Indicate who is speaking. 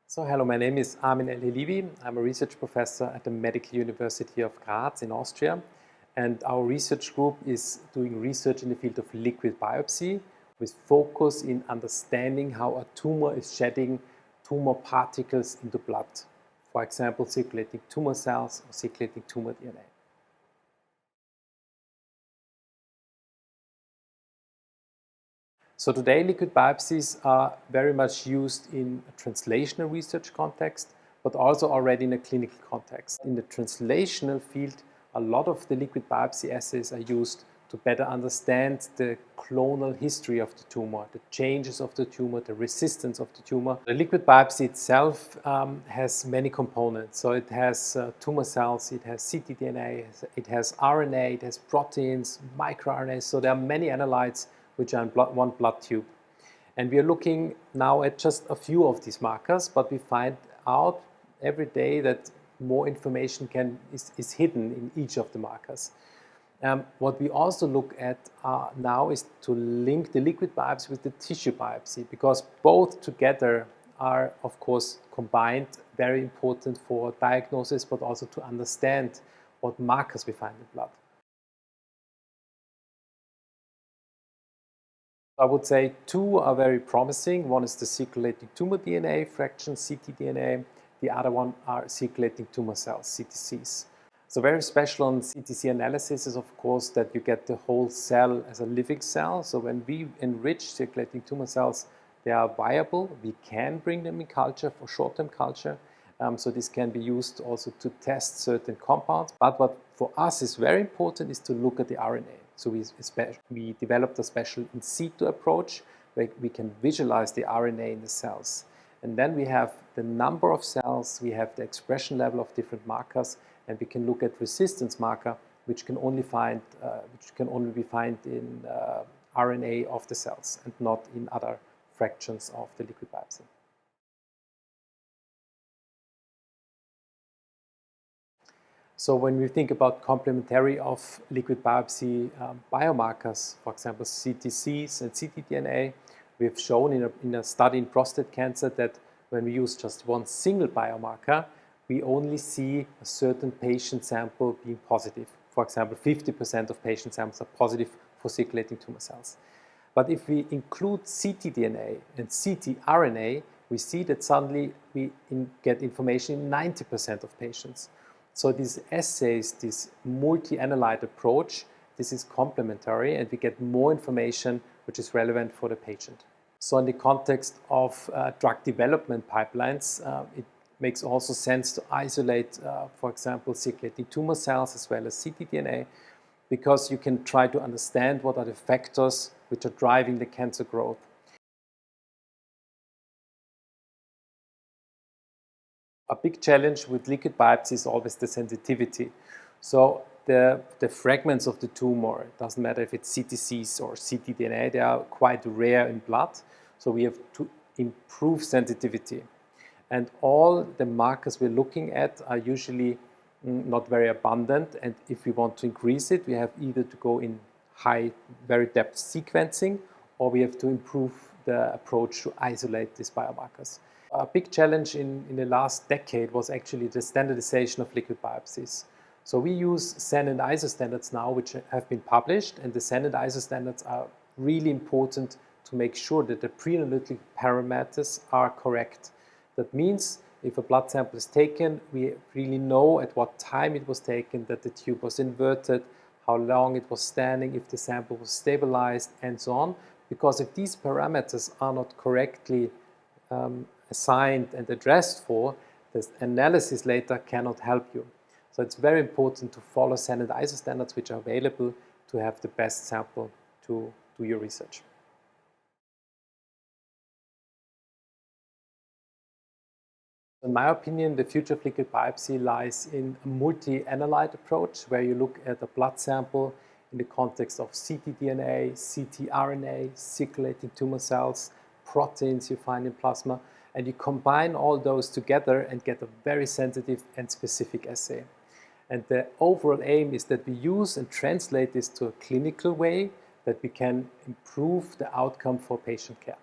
Speaker 1: So hello, my name is Amin El Heliebi. I'm a research professor at the Medical University of Graz in Austria. And our research group is doing research in the field of liquid biopsy with focus in understanding how a tumor is shedding tumor particles into blood. For example, circulating tumor cells or circulating tumor DNA. So today, liquid biopsies are very much used in a translational research context, but also already in a clinical context. In the translational field, a lot of the liquid biopsy assays are used to better understand the clonal history of the tumor, the changes of the tumor, the resistance of the tumor. The liquid biopsy itself has many components. So it has tumor cells, it has ctDNA, it has RNA, it has proteins, microRNA. So there are many analytes which are in one blood tube. And we are looking now at just a few of these markers, but we find out every day that more information is hidden in each of the markers. What we also look at now is to link the liquid biopsy with the tissue biopsy, because both together are, of course, combined, very important for diagnosis, but also to understand what markers we find in blood. I would say two are very promising. One is the circulating tumor DNA fraction, ctDNA. The other one are circulating tumor cells, CTCs. So very special on CTC analysis is, of course, that you get the whole cell as a living cell. So when we enrich circulating tumor cells, they are viable. We can bring them in culture for short-term culture. So this can be used also to test certain compounds. But what for us is very important is to look at the RNA. So we developed a special in situ approach where we can visualize the RNA in the cells. And then we have the number of cells, we have the expression level of different markers, and we can look at resistance marker, which can only be found in RNA of the cells and not in other fractions of the liquid biopsy. So when we think about complementary of liquid biopsy biomarkers, for example, CTCs and ctDNA, we've shown in a study in prostate cancer that when we use just one single biomarker, we only see a certain patient sample being positive. For example, 50% of patient samples are positive for circulating tumor cells. But if we include ctDNA and ctRNA, we see that suddenly we get information in 90% of patients. So these assays, this multi-analyte approach, this is complementary and we get more information which is relevant for the patient. So in the context of drug development pipelines, it makes also sense to isolate, for example, circulating tumor cells as well as ctDNA, because you can try to understand what are the factors which are driving the cancer growth. A big challenge with liquid biopsy is always the sensitivity. So the fragments of the tumor, it doesn't matter if it's CTCs or ctDNA, they are quite rare in blood. So we have to improve sensitivity. And all the markers we're looking at are usually not very abundant. And if we want to increase it, we have either to go in high, very depth sequencing, or we have to improve the approach to isolate these biomarkers. A big challenge in the last decade was actually the standardization of liquid biopsies. So we use SAN and ISO standards now, which have been published, and the SAN and ISO standards are really important to make sure that the pre-analytic parameters are correct. That means if a blood sample is taken, we really know at what time it was taken, that the tube was inverted, how long it was standing, if the sample was stabilized, and so on. Because if these parameters are not correctly assigned and addressed for, this analysis later cannot help you. So it's very important to follow SAN and ISO standards which are available to have the best sample to do your research. In my opinion, the future of liquid biopsy lies in a multi-analyte approach where you look at a blood sample in the context of ctDNA, ctRNA, circulating tumor cells, proteins you find in plasma, and you combine all those together and get a very sensitive and specific assay. And the overall aim is that we use and translate this to a clinical way that we can improve the outcome for patient care.